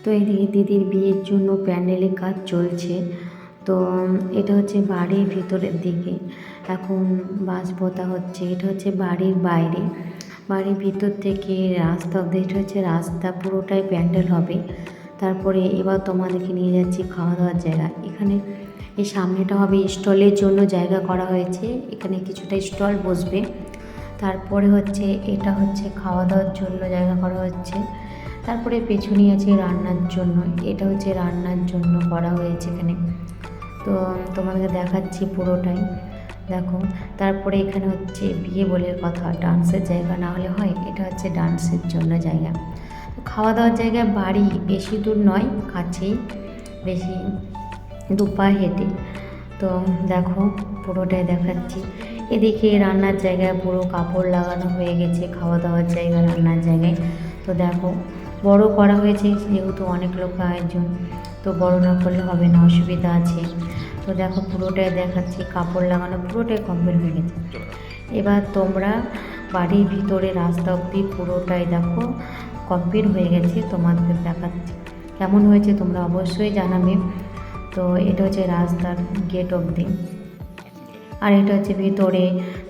তো এদিকে দিদির বিয়ের জন্য প্যান্ডেলের কাজ চলছে। তো এটা হচ্ছে বাড়ির ভিতরের দিকে, এখন বাঁশ পোতা হচ্ছে। এটা হচ্ছে বাড়ির বাইরে, বাড়ির ভিতর থেকে রাস্তা অব্দি, এটা হচ্ছে রাস্তা, পুরোটাই প্যান্ডেল হবে। তারপরে এবার তোমাদেরকে নিয়ে যাচ্ছি খাওয়া দাওয়ার জায়গা। এখানে এই সামনেটা হবে স্টলের জন্য জায়গা করা হয়েছে, এখানে কিছুটা স্টল বসবে। তারপরে হচ্ছে এটা হচ্ছে খাওয়া দাওয়ার জন্য জায়গা করা হচ্ছে। তারপরে পেছনেই আছে রান্নার জন্য, এটা হচ্ছে রান্নার জন্য করা হয়েছে এখানে। তো তোমাদেরকে দেখাচ্ছি পুরোটাই, দেখো। তারপরে এখানে হচ্ছে বিয়ে বলে কথা, ডান্সের জায়গা না হলে হয়, এটা হচ্ছে ডান্সের জন্য জায়গা। খাওয়া দাওয়ার জায়গায় বাড়ি বেশি দূর নয়, কাছেই, বেশি দুপা হেঁটে। তো দেখো পুরোটাই দেখাচ্ছি। এদিকে রান্নার জায়গায় পুরো কাপড় লাগানো হয়ে গেছে, খাওয়া দাওয়ার জায়গা রান্নার জায়গায়। তো দেখো বড় করা হয়েছে, যেহেতু অনেক লোক আয়োজন, তো বড় না করলে হবে না, অসুবিধা আছে। তো দেখো পুরোটাই দেখাচ্ছি, কাপড় লাগানো পুরোটাই কমপ্লিট হয়ে গেছে। এবার তোমরা বাড়ির ভিতরে রাস্তা অবধি পুরোটাই দেখো কমপ্লিট হয়ে গেছে, তোমাদের দেখাচ্ছি। কেমন হয়েছে তোমরা অবশ্যই জানাবে। তো এটা হচ্ছে রাস্তার গেট অবধি, আর এটা হচ্ছে ভিতরে,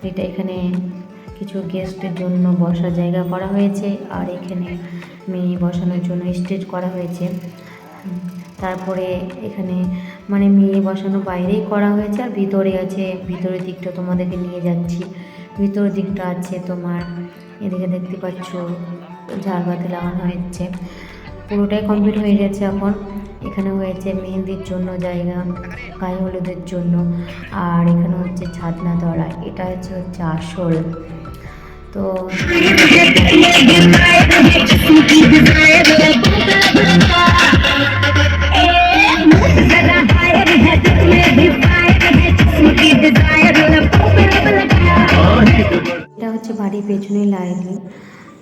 এটা এখানে কিছু গেস্টের জন্য বসার জায়গা করা হয়েছে, আর এখানে মেয়ে বসানোর জন্য স্টেজ করা হয়েছে। তারপরে এখানে মানে মেয়ে বসানো বাইরেই করা হয়েছে, আর ভিতরে আছে, ভিতরের দিকটা তোমাদেরকে নিয়ে যাচ্ছি। ভিতরের দিকটা আছে তোমার, এদিকে দেখতে পাচ্ছ ঝাড়বাতি লাগানো হয়েছে, পুরোটাই কমপ্লিট হয়ে গেছে। এখন এখানে হয়েছে মেহেন্দির জন্য জায়গা, গায়ে হলুদের জন্য, আর এখানে হচ্ছে ছাদনা ধরা, এটা হচ্ছে আসল। তো এটা হচ্ছে বাড়ির পেছনে লাইটিং।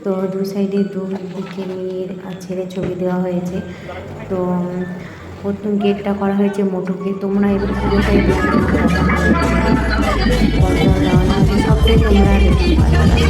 তো দু সাইডে দিকে মেয়ের আর ছেলে ছবি দেওয়া হয়েছে। তো প্রথম গেটটা করা হয়েছে মোটরকে, তোমরা এবার পুরোটাই সবটাই তোমরা দেখতে পারবে।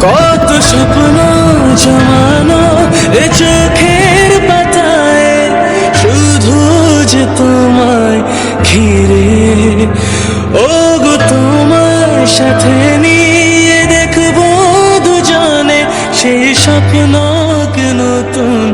কত স্বপ্ন জমানো এ চোখের পাতায়, শুধু যে তোমায় ঘিরে, ও গো তোমার সাথে নিয়ে দেখবো দুজনে সেই স্বপ্নকে নতুন